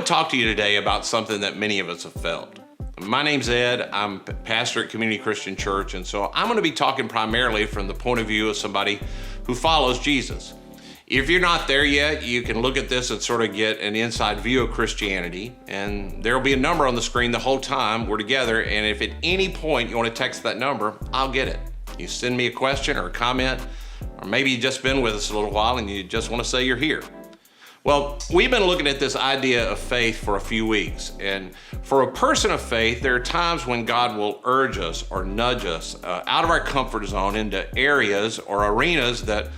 want to talk to you today about something that many of us have felt. My name's Ed. I'm pastor at Community Christian Church, and so I'm going to be talking primarily from the point of view of somebody who follows Jesus. If you're not there yet, you can look at this and sort of get an inside view of Christianity, and there'll be a number on the screen the whole time we're together, and if at any point you want to text that number, I'll get it. You send me a question or a comment, or maybe you've just been with us a little while and you just want to say you're here. Well, we've been looking at this idea of faith for a few weeks, and for a person of faith, there are times when God will urge us or nudge us out of our comfort zone into areas or arenas that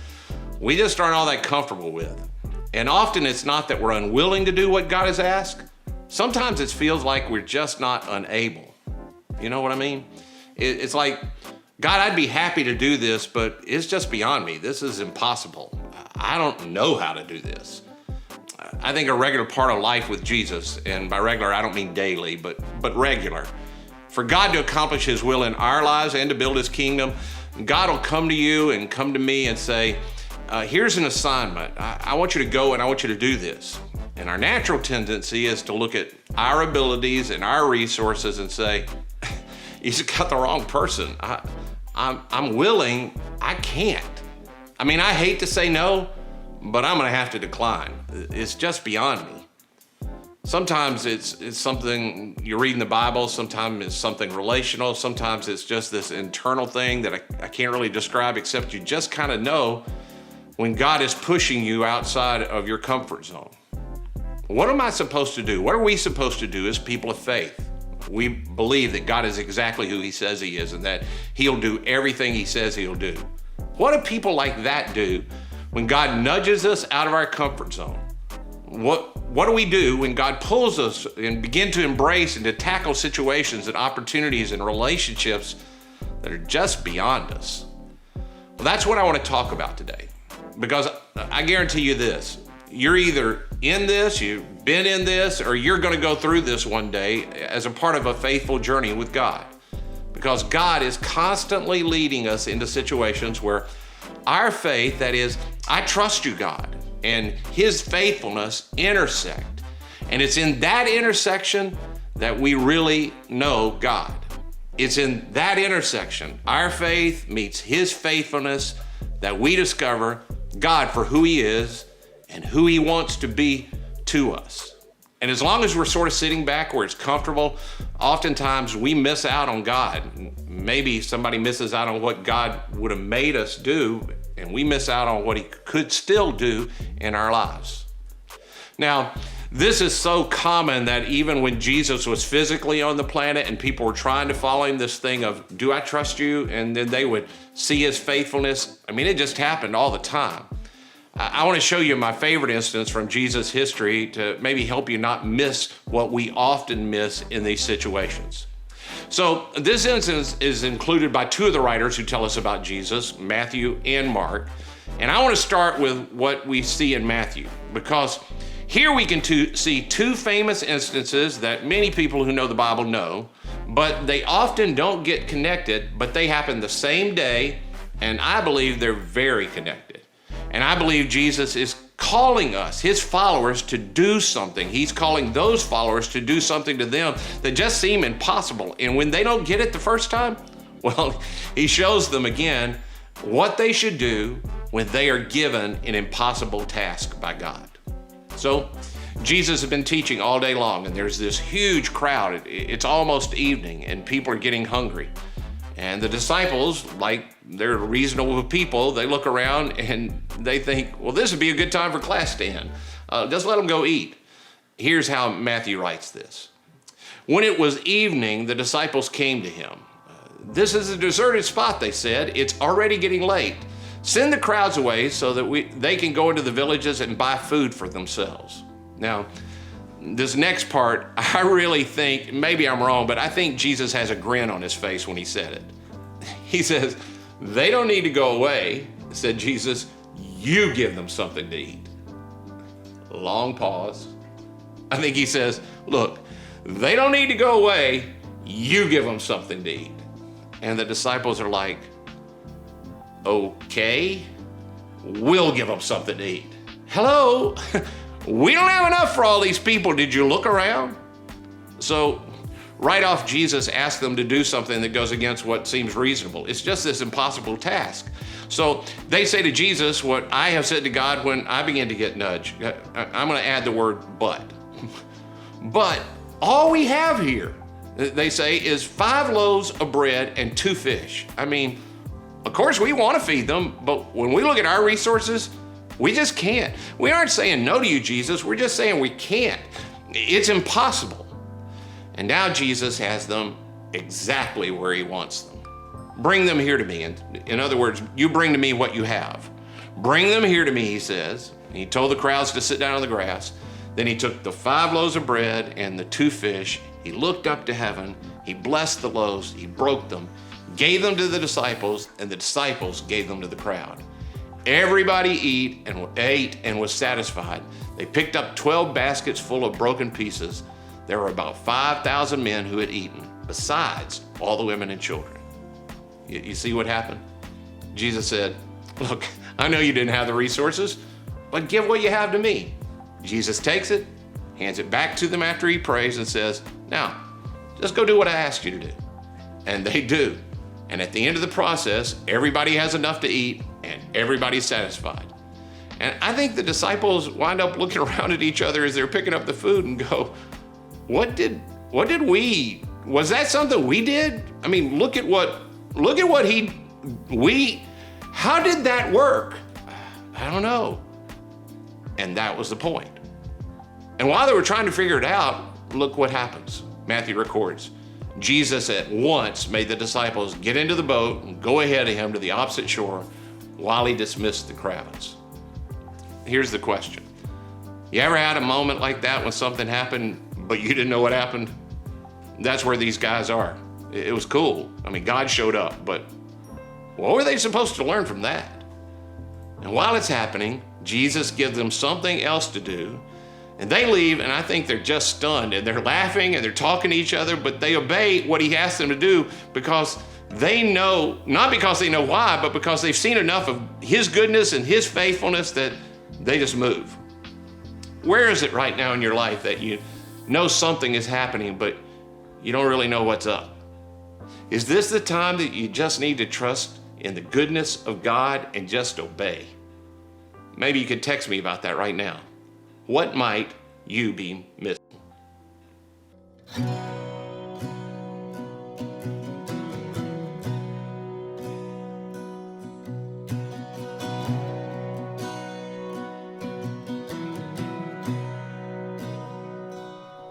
we just aren't all that comfortable with. And often it's not that we're unwilling to do what God has asked. Sometimes it feels like we're just not unable. You know what I mean? It's like, God, I'd be happy to do this, but it's just beyond me. This is impossible. I don't know how to do this. I think a regular part of life with Jesus, and by regular, I don't mean daily, but regular. For God to accomplish His will in our lives and to build His kingdom, God will come to you and come to me and say, here's an assignment. I want you to go and I want you to do this. And our natural tendency is to look at our abilities and our resources and say, you just got the wrong person. I'm willing, I can't. I mean, I hate to say no, but I'm gonna have to decline. It's just beyond me. Sometimes it's something you read in the Bible, sometimes it's something relational, sometimes it's just this internal thing that I can't really describe, except you just kind of know when God is pushing you outside of your comfort zone. What am I supposed to do? What are we supposed to do as people of faith? We believe that God is exactly who He says He is and that He'll do everything He says He'll do. What do people like that do when God nudges us out of our comfort zone? What do we do when God pulls us and begin to embrace and to tackle situations and opportunities and relationships that are just beyond us? Well, that's what I want to talk about today. Because I guarantee you this, you're either in this, you've been in this, or you're going to go through this one day as a part of a faithful journey with God. Because God is constantly leading us into situations where our faith, that is, I trust you, God, and His faithfulness intersect. And it's in that intersection that we really know God. It's in that intersection, our faith meets His faithfulness, that we discover God for who He is and who He wants to be to us. And as long as we're sort of sitting back where it's comfortable, oftentimes we miss out on God. Maybe somebody misses out on what God would have made us do, and we miss out on what He could still do in our lives. Now, this is so common that even when Jesus was physically on the planet and people were trying to follow Him, this thing of, do I trust you? And then they would see His faithfulness. I mean, it just happened all the time. I want to show you my favorite instance from Jesus' history to maybe help you not miss what we often miss in these situations. So this instance is included by two of the writers who tell us about Jesus, Matthew and Mark. And I want to start with what we see in Matthew, because here we can see two famous instances that many people who know the Bible know, but they often don't get connected, but they happen the same day, and I believe they're very connected. And I believe Jesus is calling us, His followers, to do something. He's calling those followers to do something to them that just seem impossible. And when they don't get it the first time, well, He shows them again what they should do when they are given an impossible task by God. So Jesus has been teaching all day long, and there's this huge crowd. It's almost evening, and people are getting hungry. And the disciples, like they're reasonable people, they look around and they think, well, this would be a good time for class to end. Just let them go eat. Here's how Matthew writes this. When it was evening, the disciples came to Him. This is a deserted spot, they said. It's already getting late. Send the crowds away so that they can go into the villages and buy food for themselves. Now, this next part, I really think, maybe I'm wrong, but I think Jesus has a grin on His face when He said it. He says, they don't need to go away, said Jesus, you give them something to eat. Long pause. I think He says, look, they don't need to go away, you give them something to eat. And the disciples are like, okay, we'll give them something to eat. Hello, We don't have enough for all these people. Did you look around? So right off, Jesus asked them to do something that goes against what seems reasonable. It's just this impossible task. So they say to Jesus what I have said to God when I begin to get nudged. I'm going to add the word but. But all we have here, they say, is 5 loaves of bread and 2 fish. I mean, of course we want to feed them, but when we look at our resources, we just can't. We aren't saying no to you, Jesus. We're just saying we can't. It's impossible. And now Jesus has them exactly where he wants them. Bring them here to me. In other words, you bring to me what you have. Bring them here to me, he says. And he told the crowds to sit down on the grass. Then he took the 5 loaves of bread and the 2 fish. He looked up to heaven. He blessed the loaves. He broke them, gave them to the disciples, and the disciples gave them to the crowd. Everybody ate and was satisfied. They picked up 12 baskets full of broken pieces. There were about 5,000 men who had eaten, besides all the women and children. You see what happened? Jesus said, look, I know you didn't have the resources, but give what you have to me. Jesus takes it, hands it back to them after he prays and says, now, just go do what I asked you to do. And they do. And at the end of the process, everybody has enough to eat and everybody's satisfied. And I think the disciples wind up looking around at each other as they're picking up the food and go, was that something we did? I mean, how did that work? I don't know. And that was the point. And while they were trying to figure it out, look what happens. Matthew records, Jesus at once made the disciples get into the boat and go ahead of him to the opposite shore while he dismissed the crowds. Here's the question. You ever had a moment like that when something happened, but you didn't know what happened? That's where these guys are. It was cool. I mean, God showed up, but what were they supposed to learn from that? And while it's happening, Jesus gives them something else to do, and they leave, and I think they're just stunned, and they're laughing, and they're talking to each other, but they obey what he asked them to do because they know, not because they know why, but because they've seen enough of his goodness and his faithfulness that they just move. Where is it right now in your life that you know something is happening, but you don't really know what's up? Is this the time that you just need to trust in the goodness of God and just obey? Maybe you could text me about that right now. What might you be missing?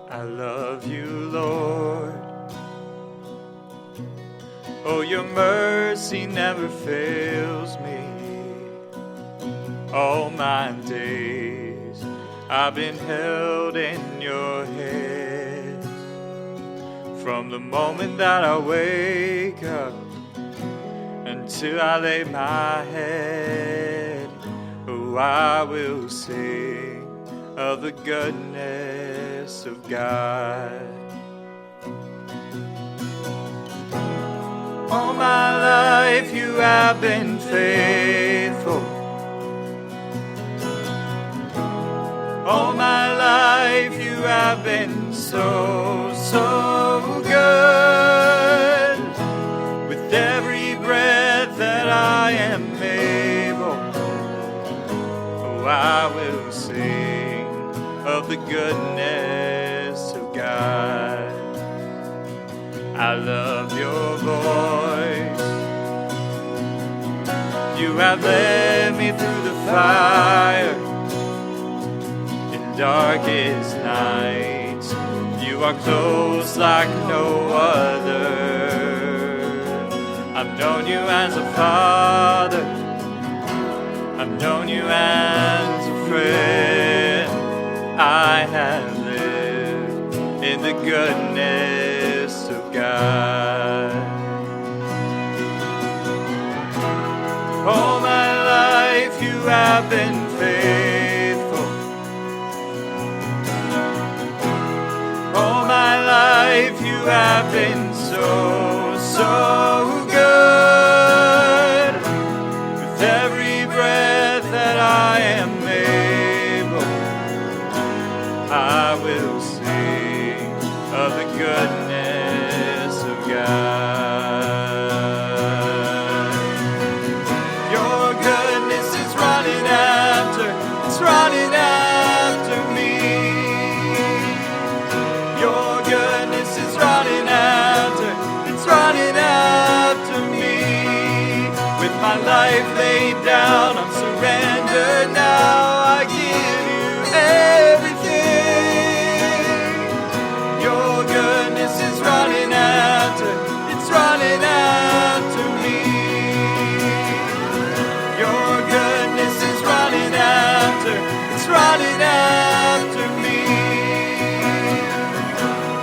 I love you, Lord. Oh, your mercy never fails me. All my days I've been held in your hands. From the moment that I wake up until I lay my head, oh, I will sing of the goodness of God. All my life you have been faithful. All my life you have been so, so good. With every breath that I am able, oh, I will sing of the goodness of God. I love your voice. You have led me through the fire. Darkest nights, you are close like no other. I've known you as a father, I've known you as a friend. I have lived in the goodness of God. All my life you have been faithful. All my life you have been so, so good. With every breath that I am able, With my life laid down, I'm surrendered now. I give you everything. Your goodness is running after, it's running after me. Your goodness is running after, it's running after me.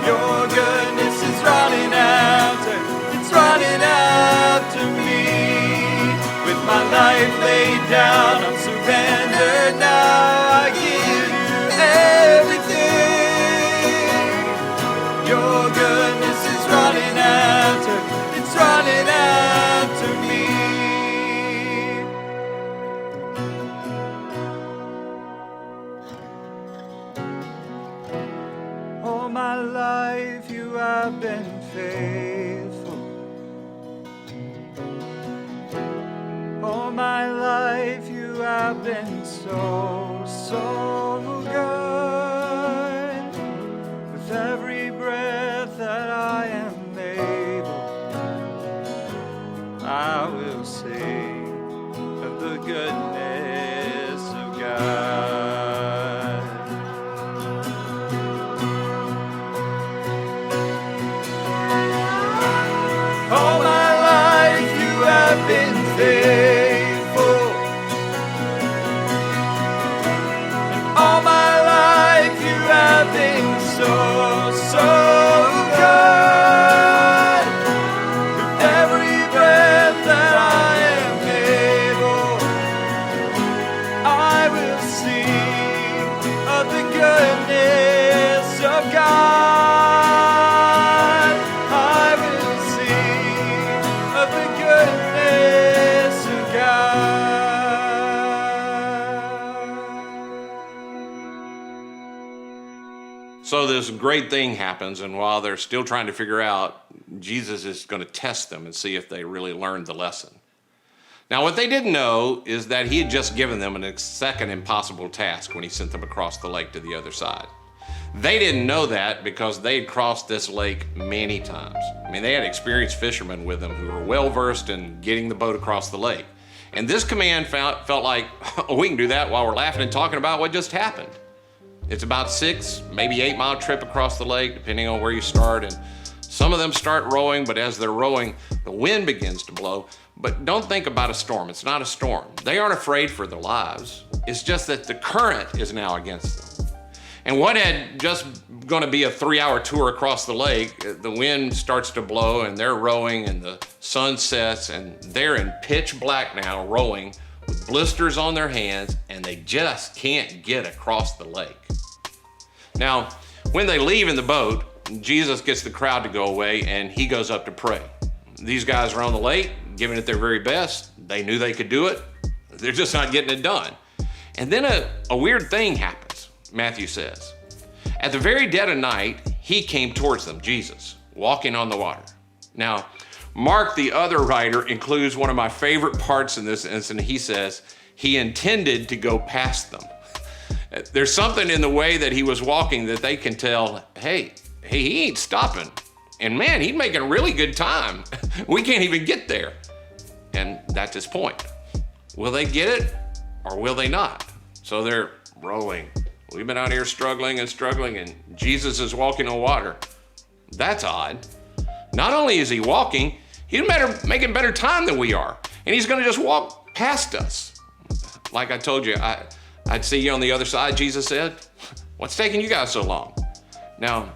Your goodness is running after, it's running after me. With my life laid down, I'm surrendered now. I give you everything. Your goodness is running after, it's running after me. All my life you have been faithful. All my life you have been so, so good. With every breath that I am able, I will sing of the goodness of God. All my life you have been faithful. All my life you have been so, so good. With every breath that I am able, I will sing of the goodness of God. I will sing of the goodness of God. So this great thing happens, and while they're still trying to figure out, Jesus is going to test them and see if they really learned the lesson. Now, what they didn't know is that he had just given them a second impossible task when he sent them across the lake to the other side. They didn't know that because they had crossed this lake many times. I mean, they had experienced fishermen with them who were well-versed in getting the boat across the lake. And this command felt like, oh, we can do that while we're laughing and talking about what just happened. It's about 6, maybe 8 mile trip across the lake, depending on where you start. And some of them start rowing, but as they're rowing, the wind begins to blow. But don't think about a storm. It's not a storm. They aren't afraid for their lives. It's just that the current is now against them. And what had just going to be a 3-hour tour across the lake, the wind starts to blow and they're rowing and the sun sets and they're in pitch black now rowing with blisters on their hands and they just can't get across the lake. Now, when they leave in the boat, Jesus gets the crowd to go away and he goes up to pray. These guys are on the lake, giving it their very best. They knew they could do it. They're just not getting it done. And then a weird thing happens, Matthew says. At the very dead of night, he came towards them, Jesus, walking on the water. Now, Mark, the other writer, includes one of my favorite parts in this incident. He says, he intended to go past them. There's something in the way that he was walking that they can tell, hey, he ain't stopping. And man, he's making really good time. We can't even get there. And that's his point. Will they get it or will they not? So they're rowing. We've been out here struggling and Jesus is walking on water. That's odd. Not only is he walking, he's making better time than we are. And he's gonna just walk past us. Like I told you, I'd see you on the other side, Jesus said. What's taking you guys so long? Now,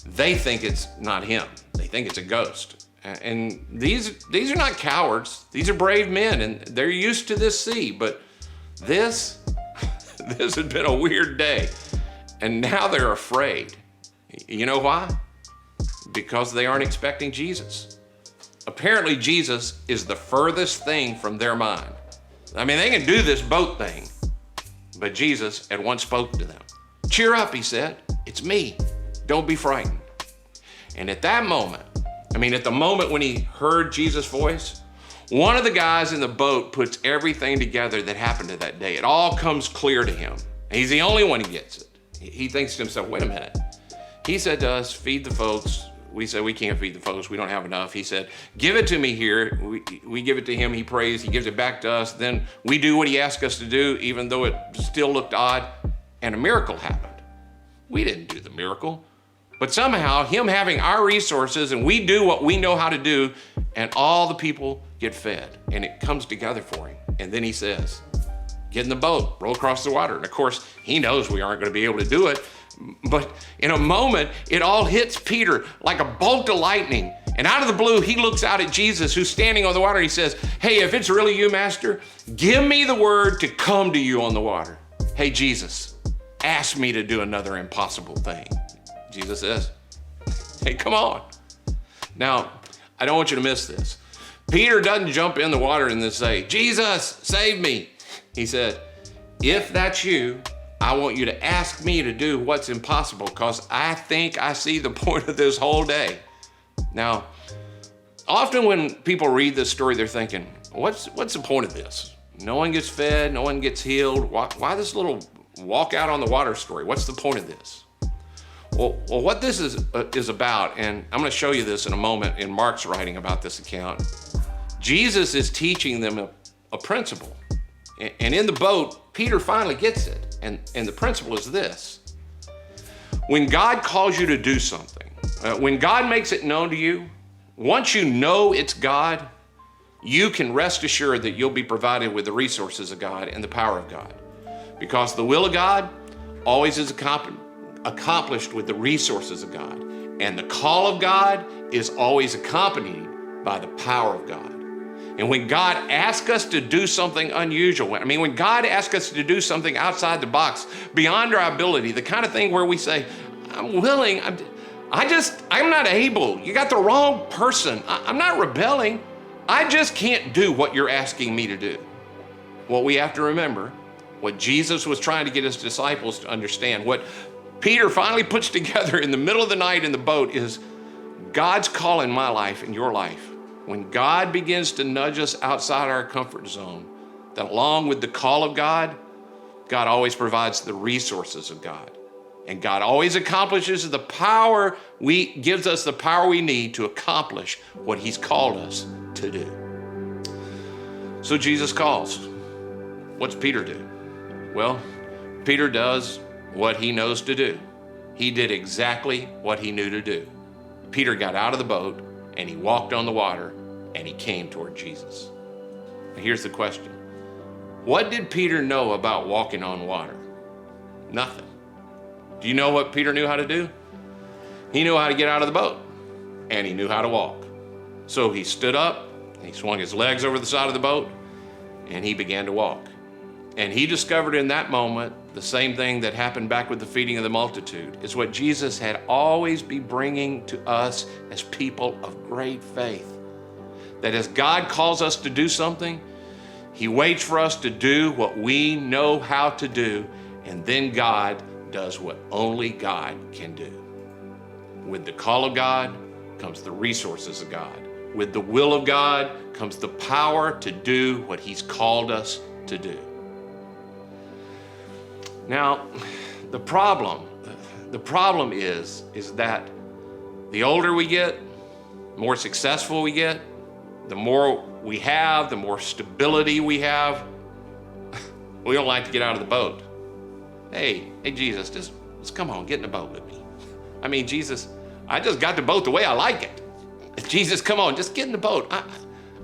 they think it's not him. They think it's a ghost. And these are not cowards. These are brave men, and they're used to this sea. But this has been a weird day. And now they're afraid. You know why? Because they aren't expecting Jesus. Apparently, Jesus is the furthest thing from their mind. I mean, they can do this boat thing. But Jesus at once spoke to them. Cheer up, he said. It's me. Don't be frightened. And at that moment, at the moment when he heard Jesus' voice, one of the guys in the boat puts everything together that happened to that day. It all comes clear to him. He's the only one who gets it. He thinks to himself, wait a minute. He said to us, feed the folks we say we can't feed the folks. We don't have enough. He said, give it to me here. We give it to him. He prays. He gives it back to us. Then we do what he asked us to do, even though it still looked odd. And a miracle happened. We didn't do the miracle. But somehow him having our resources and we do what we know how to do and all the people get fed and it comes together for him. And then he says, get in the boat, roll across the water. And of course, he knows we aren't going to be able to do it. But in a moment, it all hits Peter like a bolt of lightning. And out of the blue, he looks out at Jesus, who's standing on the water. He says, hey, if it's really you, Master, give me the word to come to you on the water. Hey, Jesus, ask me to do another impossible thing. Jesus says, hey, come on. Now, I don't want you to miss this. Peter doesn't jump in the water and then say, Jesus, save me. He said, if that's you, I want you to ask me to do what's impossible because I think I see the point of this whole day. Now, often when people read this story, they're thinking, what's the point of this? No one gets fed, no one gets healed. Why this little walk out on the water story? What's the point of this? Well, what this is about, and I'm going to show you this in a moment in Mark's writing about this account, Jesus is teaching them a principle. And in the boat, Peter finally gets it. And the principle is this. When God calls you to do something, when God makes it known to you, once you know it's God, you can rest assured that you'll be provided with the resources of God and the power of God. Because the will of God always is accomplished with the resources of God. And the call of God is always accompanied by the power of God. And when God asks us to do something unusual, when God asks us to do something outside the box, beyond our ability, the kind of thing where we say, I'm willing, I'm not able. You got the wrong person. I'm not rebelling. I just can't do what you're asking me to do. What we have to remember, what Jesus was trying to get his disciples to understand, what Peter finally puts together in the middle of the night in the boat is God's call in my life and your life. When God begins to nudge us outside our comfort zone, that along with the call of God, God always provides the resources of God. And God always accomplishes the power, gives us the power we need to accomplish what he's called us to do. So Jesus calls. What's Peter do? Well, Peter does what he knows to do. He did exactly what he knew to do. Peter got out of the boat and he walked on the water and he came toward Jesus. Now here's the question. What did Peter know about walking on water? Nothing. Do you know what Peter knew how to do? He knew how to get out of the boat and he knew how to walk. So he stood up, he swung his legs over the side of the boat and he began to walk. And he discovered in that moment the same thing that happened back with the feeding of the multitude. It's what Jesus had always been bringing to us as people of great faith. That as God calls us to do something, he waits for us to do what we know how to do, and then God does what only God can do. With the call of God comes the resources of God. With the will of God comes the power to do what he's called us to do. Now, the problem is that the older we get, the more successful we get, the more we have, the more stability we have, we don't like to get out of the boat. Hey, Jesus, just come on, get in the boat with me. Jesus, I just got the boat the way I like it. Jesus, come on, just get in the boat.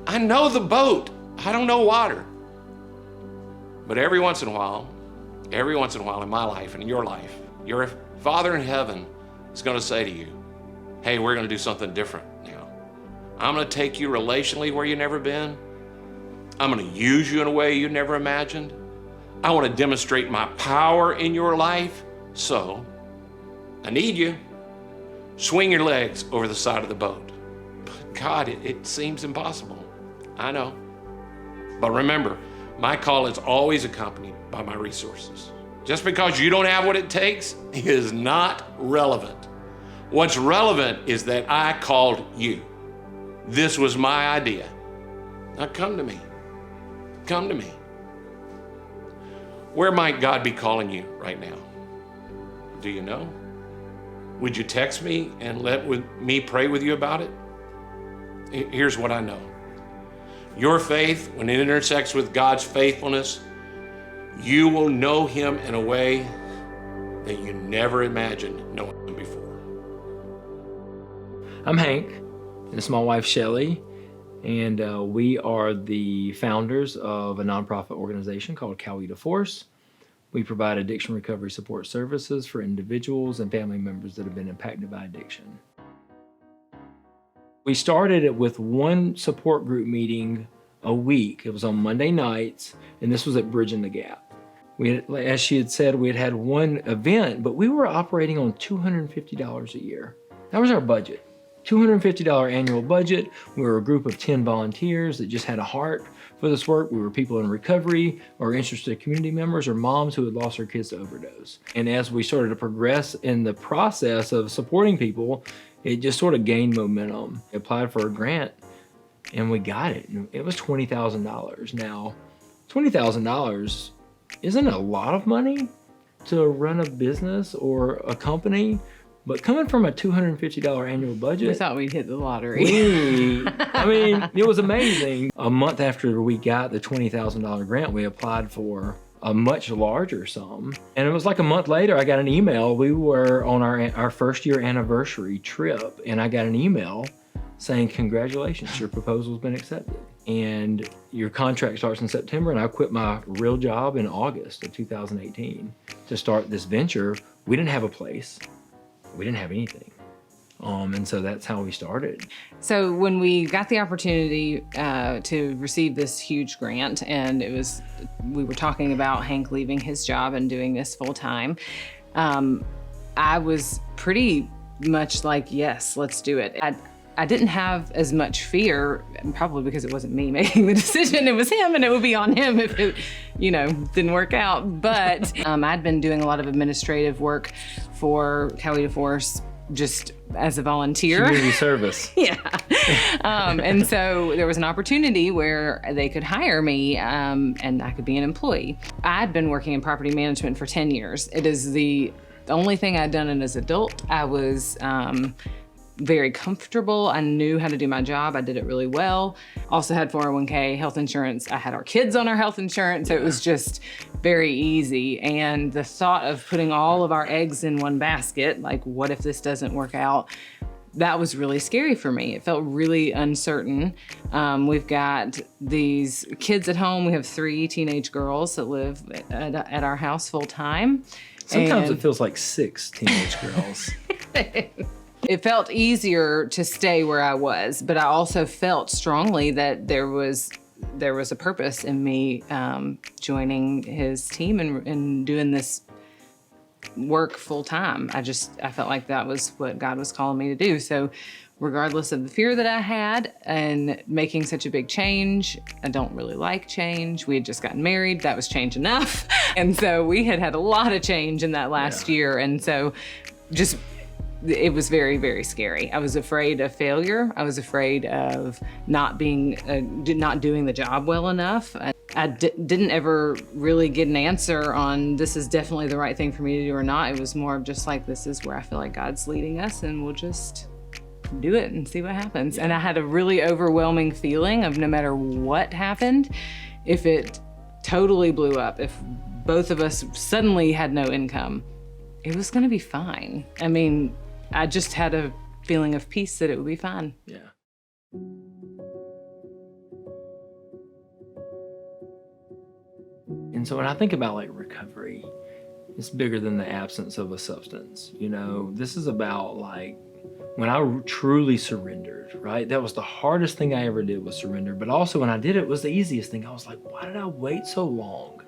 I know the boat. I don't know water. But every once in a while in my life and in your life, your Father in heaven is going to say to you, hey, we're going to do something different now. I'm going to take you relationally where you've never been. I'm going to use you in a way you never imagined. I want to demonstrate my power in your life. So I need you. Swing your legs over the side of the boat. But God, it seems impossible. I know. But remember, my call is always accompanied by my resources. Just because you don't have what it takes is not relevant. What's relevant is that I called you. This was my idea. Now come to me. Come to me. Where might God be calling you right now? Do you know? Would you text me and let me pray with you about it? Here's what I know. Your faith, when it intersects with God's faithfulness, you will know him in a way that you never imagined knowing him before. I'm Hank, and this is my wife, Shelly, and we are the founders of a nonprofit organization called Coweta Force. We provide addiction recovery support services for individuals and family members that have been impacted by addiction. We started it with one support group meeting a week. It was on Monday nights, and this was at Bridging the Gap. As she had said, we had one event, but we were operating on $250 a year. That was our budget. $250 annual budget. We were a group of 10 volunteers that just had a heart for this work. We were people in recovery or interested community members or moms who had lost their kids to overdose. And as we started to progress in the process of supporting people, it just sort of gained momentum. We applied for a grant and we got it. It was $20,000. Now, $20,000 isn't a lot of money to run a business or a company, but coming from a $250 annual budget. We thought we'd hit the lottery. It was amazing. A month after we got the $20,000 grant, we applied for a much larger sum. And it was like a month later, I got an email. We were on our first year anniversary trip, and I got an email saying, congratulations, your proposal's been accepted. And your contract starts in September, and I quit my real job in August of 2018 to start this venture. We didn't have a place. We didn't have anything. And so that's how we started. So when we got the opportunity to receive this huge grant, and we were talking about Hank leaving his job and doing this full time, I was pretty much like, yes, let's do it. I didn't have as much fear, probably because it wasn't me making the decision, it was him, and it would be on him if it, didn't work out. But I'd been doing a lot of administrative work for Coweta Force just as a volunteer. Community service. Yeah. And so there was an opportunity where they could hire me and I could be an employee. I'd been working in property management for 10 years. It is the only thing I'd done as an adult. I was very comfortable. I knew how to do my job. I did it really well. Also had 401k, health insurance. I had our kids on our health insurance. So it was just very easy. And the thought of putting all of our eggs in one basket, like what if this doesn't work out? That was really scary for me. It felt really uncertain. We've got these kids at home. We have 3 teenage girls that live at our house full time. Sometimes it feels like 6 teenage girls. It felt easier to stay where I was, but I also felt strongly that there was a purpose in me joining his team and doing this work full time. I felt like that was what God was calling me to do. So regardless of the fear that I had and making such a big change, I don't really like change. We had just gotten married. That was change enough. And so we had a lot of change in that last year. And so it was very, very scary. I was afraid of failure. I was afraid of not doing the job well enough. I didn't ever really get an answer on this is definitely the right thing for me to do or not. It was more of just like, this is where I feel like God's leading us, and we'll just do it and see what happens. And I had a really overwhelming feeling of no matter what happened, if it totally blew up, if both of us suddenly had no income, it was gonna be fine. I mean, I just had a feeling of peace that it would be fine. Yeah. And so when I think about recovery, it's bigger than the absence of a substance. This is about when I truly surrendered, right? That was the hardest thing I ever did, was surrender. But also when I did it, was the easiest thing. I was like, why did I wait so long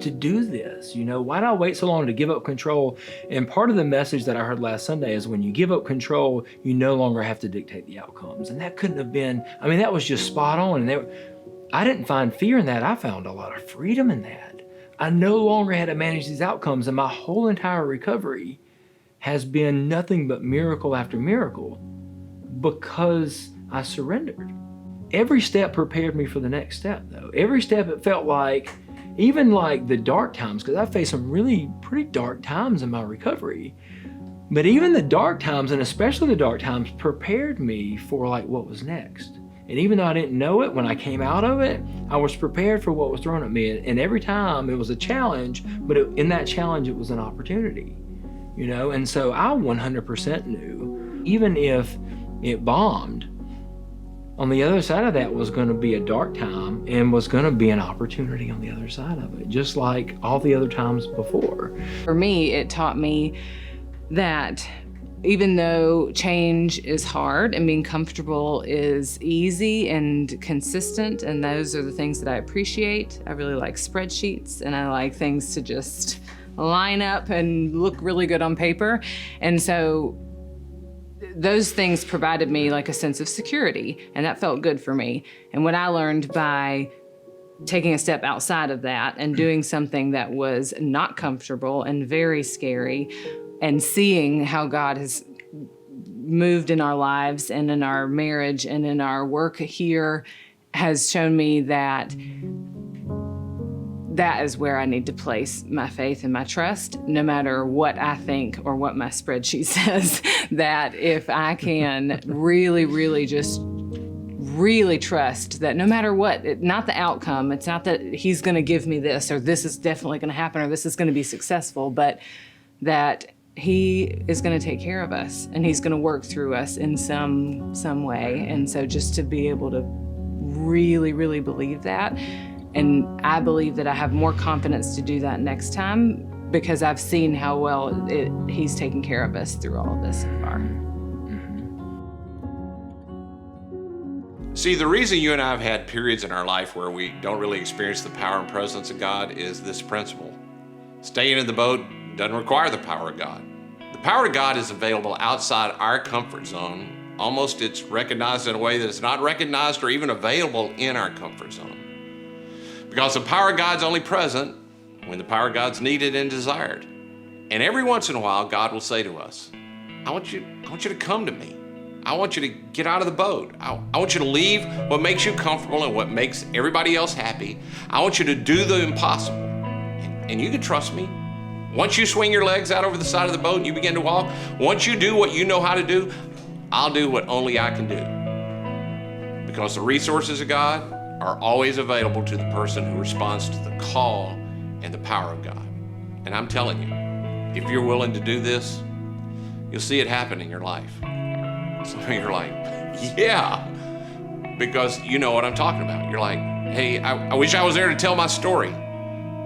to do this? Why did I wait so long to give up control? And part of the message that I heard last Sunday is when you give up control, you no longer have to dictate the outcomes. And that couldn't have been, that was just spot on. And I didn't find fear in that. I found a lot of freedom in that. I no longer had to manage these outcomes, and my whole entire recovery has been nothing but miracle after miracle because I surrendered. Every step prepared me for the next step, though. Every step, it felt like, even the dark times, because I faced some really pretty dark times in my recovery, But even the dark times, and especially the dark times, prepared me for like what was next. And even though I didn't know it, when I came out of it, I was prepared for what was thrown at me. And every time it was a challenge, but in that challenge, it was an opportunity, you know? And so I 100% knew, even if it bombed, on the other side of that was going to be a dark time and was going to be an opportunity on the other side of it, just like all the other times before. For me, it taught me that even though change is hard and being comfortable is easy and consistent, and those are the things that I appreciate. I really like spreadsheets, and I like things to just line up and look really good on paper. And so those things provided me like a sense of security, and that felt good for me. And what I learned by taking a step outside of that and doing something that was not comfortable and very scary, and seeing how God has moved in our lives and in our marriage and in our work here, has shown me that that is where I need to place my faith and my trust, no matter what I think or what my spreadsheet says. That if I can really just really trust that no matter what, not the outcome, it's not that he's going to give me this, or this is definitely going to happen, or this is going to be successful, but that he is going to take care of us, and he's going to work through us in some way. And so just to be able to really believe that, and I believe that I have more confidence to do that next time, because I've seen how well he's taken care of us through all of this so far. See, the reason you and I have had periods in our life where we don't really experience the power and presence of God is this principle. Staying in the boat doesn't require the power of God. The power of God is available outside our comfort zone. Almost it's recognized in a way that it's not recognized or even available in our comfort zone. Because the power of God's only present when the power of God's needed and desired. And every once in a while, God will say to us, I want you to come to me. I want you to get out of the boat. I want you to leave what makes you comfortable and what makes everybody else happy. I want you to do the impossible. And you can trust me. Once you swing your legs out over the side of the boat and you begin to walk, once you do what you know how to do, I'll do what only I can do. Because the resources of God are always available to the person who responds to the call and the power of God. And I'm telling you, if you're willing to do this, you'll see it happen in your life. Some of you are like, yeah, because you know what I'm talking about. You're like, hey, I wish I was there to tell my story,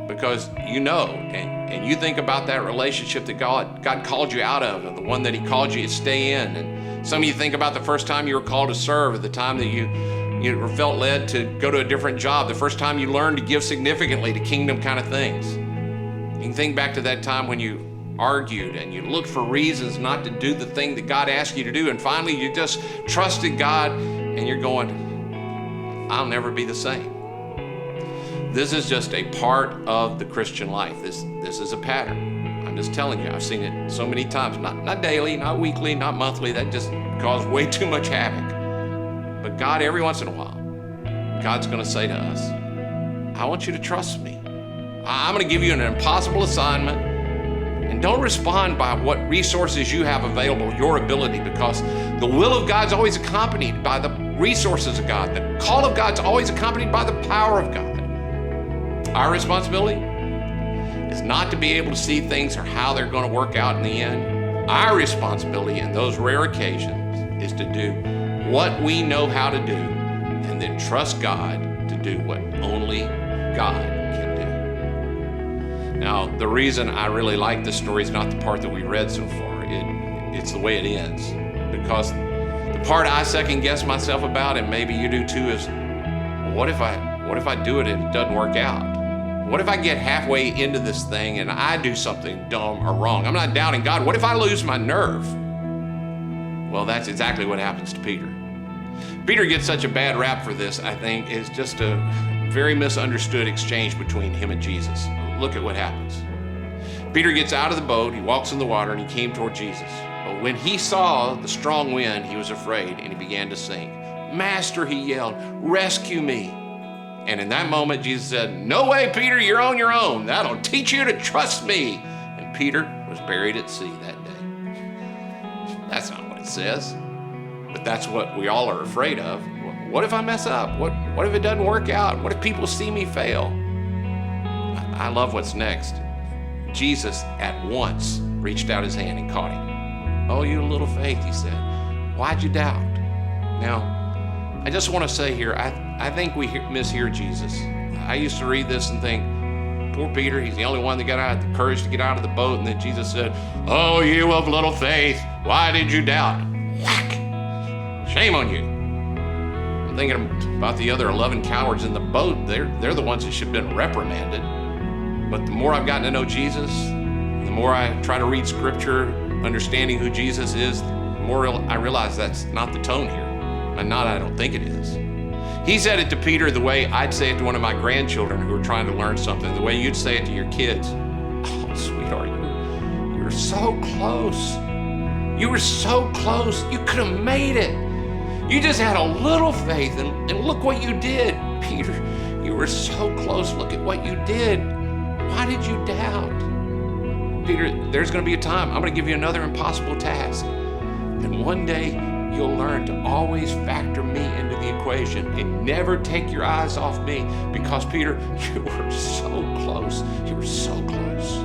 because you know, and you think about that relationship that God called you out of, and the one that he called you to stay in. And some of you think about the first time you were called to serve, or the time that you felt led to go to a different job, the first time you learned to give significantly to kingdom kind of things. You can think back to that time when you argued and you looked for reasons not to do the thing that God asked you to do, and finally you just trusted God, and you're going, I'll never be the same. This is just a part of the Christian life. This is a pattern. I'm just telling you, I've seen it so many times, not daily, not weekly, not monthly. That just caused way too much havoc. But God, every once in a while, God's going to say to us, I want you to trust me. I'm going to give you an impossible assignment. And don't respond by what resources you have available, your ability, because the will of God's always accompanied by the resources of God. The call of God's always accompanied by the power of God. Our responsibility is not to be able to see things or how they're going to work out in the end. Our responsibility in those rare occasions is to do what we know how to do, and then trust God to do what only God can do. Now, the reason I really like this story is not the part that we read so far. It's the way it ends. Because the part I second guess myself about, and maybe you do too, is what if I do it and it doesn't work out? What if I get halfway into this thing and I do something dumb or wrong? I'm not doubting God. What if I lose my nerve? Well, that's exactly what happens to Peter. Peter gets such a bad rap for this, I think. It's just a very misunderstood exchange between him and Jesus. Look at what happens. Peter gets out of the boat, he walks in the water, and he came toward Jesus. But when he saw the strong wind, he was afraid, and he began to sink. Master, he yelled, rescue me. And in that moment, Jesus said, no way, Peter, you're on your own. That'll teach you to trust me. And Peter was buried at sea that day. says, but that's what we all are afraid of. What if I mess up? What if it doesn't work out? What if people see me fail? I love what's next. Jesus at once reached out his hand and caught him. Oh, you little faith, he said. Why'd you doubt? Now, I just want to say here, I think we mishear Jesus. I used to read this and think, poor Peter, he's the only one that got the courage to get out of the boat. And then Jesus said, oh, you of little faith, why did you doubt? Whack! Shame on you. I'm thinking about the other 11 cowards in the boat. They're the ones that should have been reprimanded. But the more I've gotten to know Jesus, the more I try to read scripture, understanding who Jesus is, the more I realize that's not the tone here. And I don't think it is. He said it to Peter the way I'd say it to one of my grandchildren who are trying to learn something, the way you'd say it to your kids. Oh, sweetheart, you were so close. You were so close. You could have made it. You just had a little faith, and look what you did, Peter. You were so close. Look at what you did. Why did you doubt? Peter, there's going to be a time I'm going to give you another impossible task. And one day you'll learn to always factor me into the equation and never take your eyes off me, because Peter, you were so close. You were so close.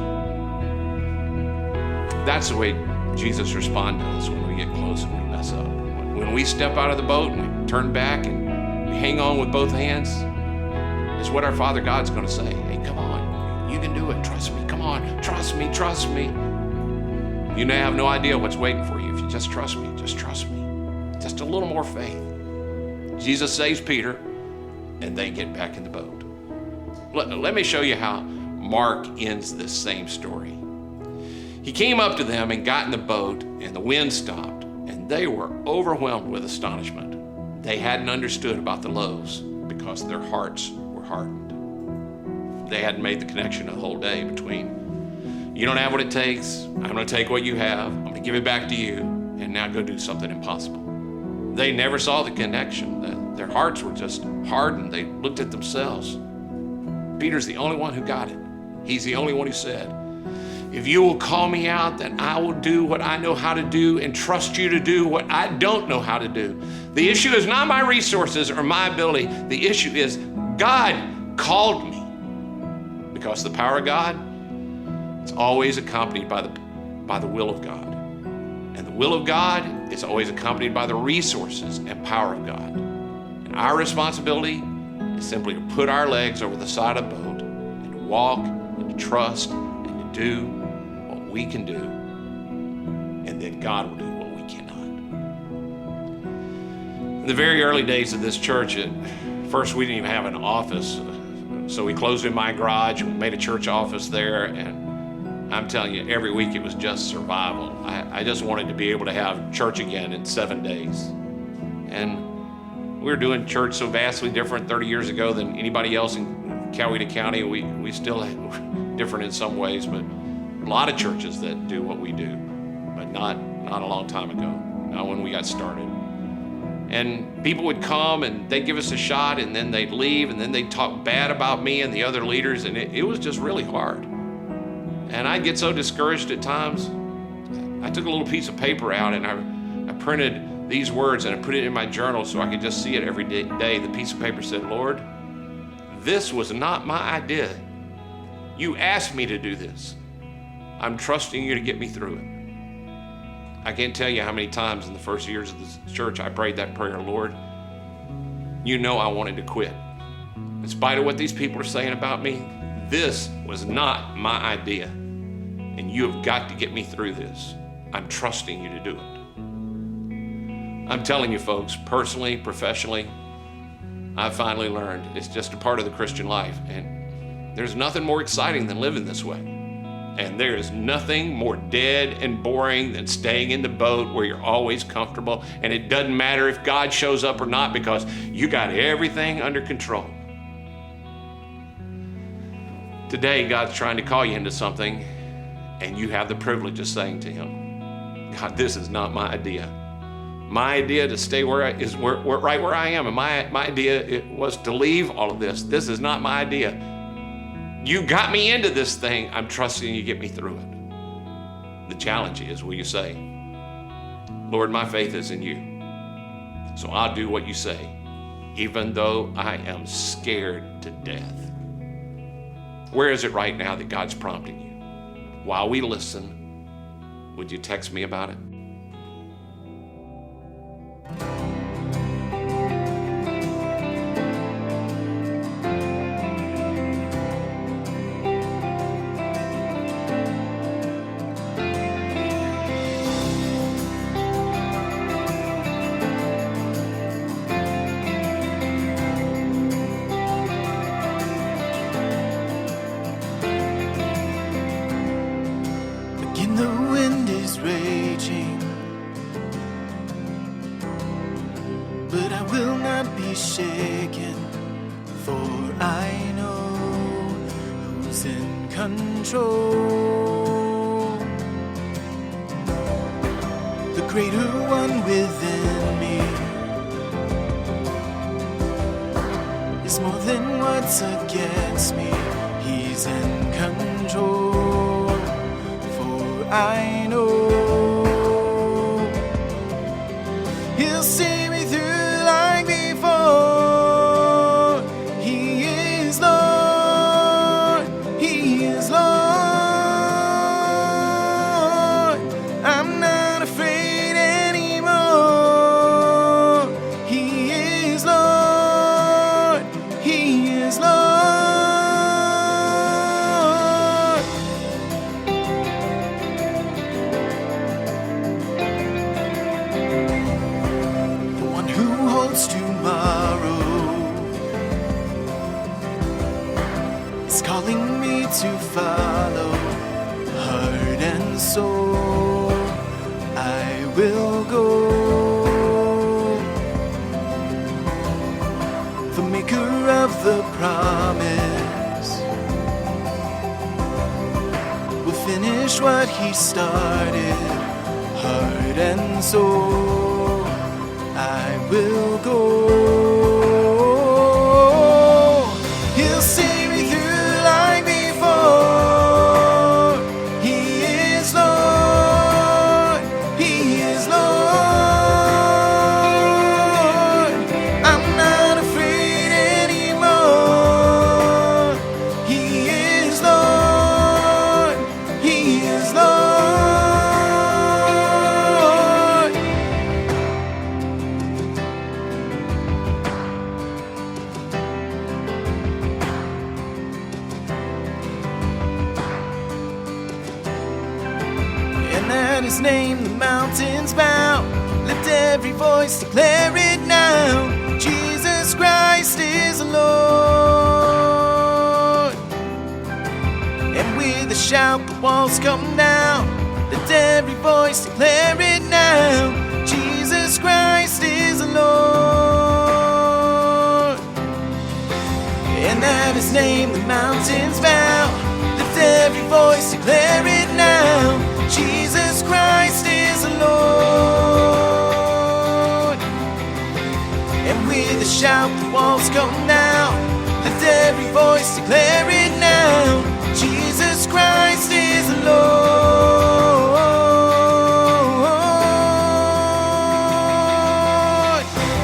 That's the way Jesus responds to us when we get close and we mess up. When we step out of the boat and we turn back and we hang on with both hands, it's what our Father God's going to say. Hey, come on. You can do it. Trust me. Come on. Trust me. Trust me. You may have no idea what's waiting for you if you just trust me. Just trust me. Just a little more faith. Jesus saves Peter, and they get back in the boat. Let me show you how Mark ends this same story. He came up to them and got in the boat, and the wind stopped, and they were overwhelmed with astonishment. They hadn't understood about the loaves because their hearts were hardened. They hadn't made the connection the whole day between, you don't have what it takes, I'm going to take what you have, I'm going to give it back to you, and now go do something impossible. They never saw the connection. Their hearts were just hardened. They looked at themselves. Peter's the only one who got it. He's the only one who said, if you will call me out, then I will do what I know how to do and trust you to do what I don't know how to do. The issue is not my resources or my ability. The issue is God called me. Because the power of God is always accompanied by the will of God. And the will of God is always accompanied by the resources and power of God. And our responsibility is simply to put our legs over the side of the boat and to walk and to trust and to do what we can do. And then God will do what we cannot. In the very early days of this church, at first we didn't even have an office. So we closed in my garage and we made a church office there. And I'm telling you, every week it was just survival. I just wanted to be able to have church again in 7 days. And we were doing church so vastly different 30 years ago than anybody else in Coweta County. We still different in some ways, but a lot of churches that do what we do, but not a long time ago, not when we got started. And people would come and they'd give us a shot and then they'd leave and then they'd talk bad about me and the other leaders, and it was just really hard. And I'd get so discouraged at times. I took a little piece of paper out and I printed these words and I put it in my journal so I could just see it every day. The piece of paper said, Lord, this was not my idea. You asked me to do this. I'm trusting you to get me through it. I can't tell you how many times in the first years of this church I prayed that prayer, Lord, you know I wanted to quit. In spite of what these people are saying about me, this was not my idea. And you have got to get me through this. I'm trusting you to do it. I'm telling you folks, personally, professionally, I finally learned it's just a part of the Christian life. And there's nothing more exciting than living this way. And there is nothing more dead and boring than staying in the boat where you're always comfortable. And it doesn't matter if God shows up or not because you got everything under control. Today, God's trying to call you into something, and you have the privilege of saying to him, God, this is not my idea. My idea to stay right where I am, and my idea was to leave all of this. This is not my idea. You got me into this thing. I'm trusting you to get me through it. The challenge is, will you say, Lord, my faith is in you. So I'll do what you say, even though I am scared to death. Where is it right now that God's prompting you? While we listen, would you text me about it? Again the wind is raging, but I will not be shaken, for I know who's in control. The greater one within me is more than what's against me. He's in control, for I know He'll see me through like before. He is Lord, He is Lord. I'm not afraid anymore. He is Lord, He is Lord. The one who holds tomorrow is calling me to follow, heart and soul. I will go. The maker of the promise will finish what He started, heart and soul. I will go. He'll see me through like before. He is Lord, He is Lord. I'm not afraid anymore. He is Lord, He is Lord. And at His name the mountains bow. Lift every voice, declare it now. Jesus Christ is the Lord. And with a shout the walls come down. Lift every voice, declare it now. Jesus Christ is the Lord. And at His name the mountains bow. Lift every voice, declare it now. Jesus Christ is the Lord. And with a shout the walls come down. Lift every voice, declare it now. Jesus Christ is the Lord.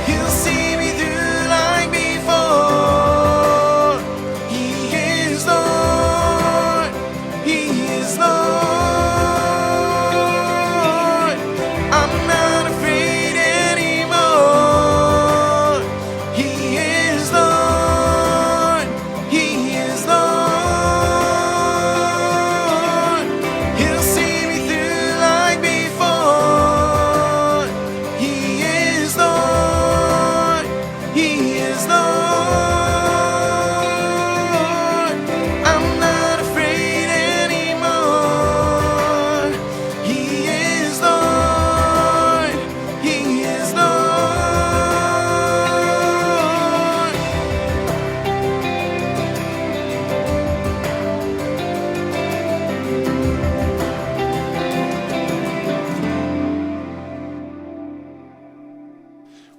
He'll see me through like before. He is Lord, He is Lord. I'm not afraid anymore. He is Lord, He is Lord. He'll see me through like before. He is Lord, He is Lord. I'm not afraid anymore. He is Lord, He is Lord.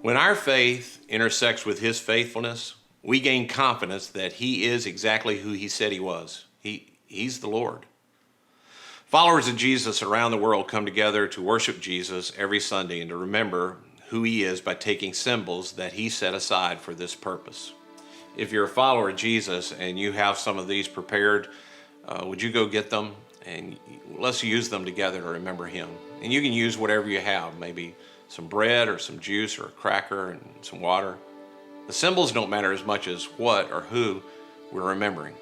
When our faith intersects with His faithfulness, we gain confidence that He is exactly who He said He was. He's the Lord. Followers of Jesus around the world come together to worship Jesus every Sunday and to remember who he is by taking symbols that he set aside for this purpose. If you're a follower of Jesus and you have some of these prepared, would you go get them? And let's use them together to remember him. And you can use whatever you have, maybe some bread or some juice or a cracker and some water. The symbols don't matter as much as what or who we're remembering.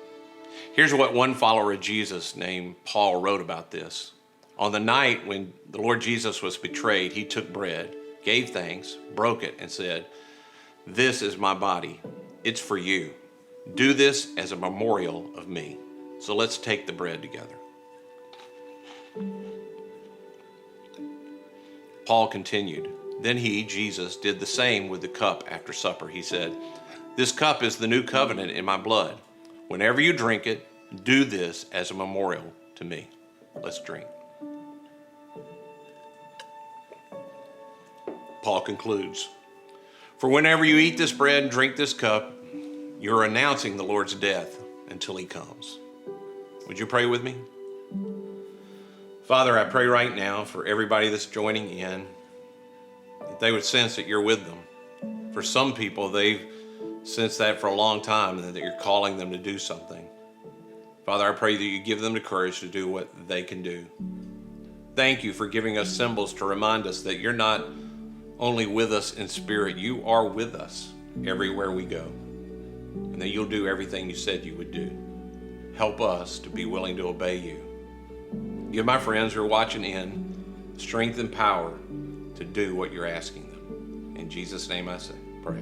Here's what one follower of Jesus named Paul wrote about this. On the night when the Lord Jesus was betrayed, he took bread, gave thanks, broke it, and said, "This is my body. It's for you. Do this as a memorial of me." So let's take the bread together. Paul continued, "Then he, Jesus, did the same with the cup after supper. He said, 'This cup is the new covenant in my blood. Whenever you drink it, do this as a memorial to me.'" Let's drink. Paul concludes, "For whenever you eat this bread and drink this cup, you're announcing the Lord's death until he comes." Would you pray with me? Father, I pray right now for everybody that's joining in, that they would sense that you're with them. For some people, they've sensed that for a long time, and that you're calling them to do something. Father, I pray that you give them the courage to do what they can do. Thank you for giving us symbols to remind us that you're not only with us in spirit, you are with us everywhere we go, and that you'll do everything you said you would do. Help us to be willing to obey you. Give my friends who are watching in strength and power to do what you're asking them. In Jesus' name I say, pray.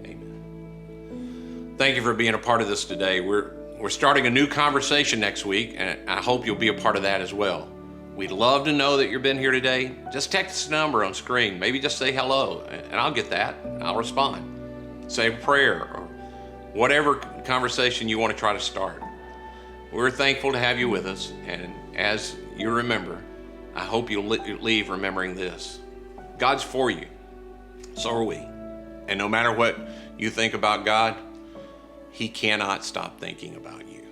Amen. Thank you for being a part of this today. We're starting a new conversation next week, and I hope you'll be a part of that as well. We'd love to know that you've been here today. Just text the number on screen. Maybe just say hello, and I'll get that. I'll respond. Say a prayer or whatever conversation you want to try to start. We're thankful to have you with us, and as you remember, I hope you'll leave remembering this. God's for you. So are we. And no matter what you think about God, he cannot stop thinking about you.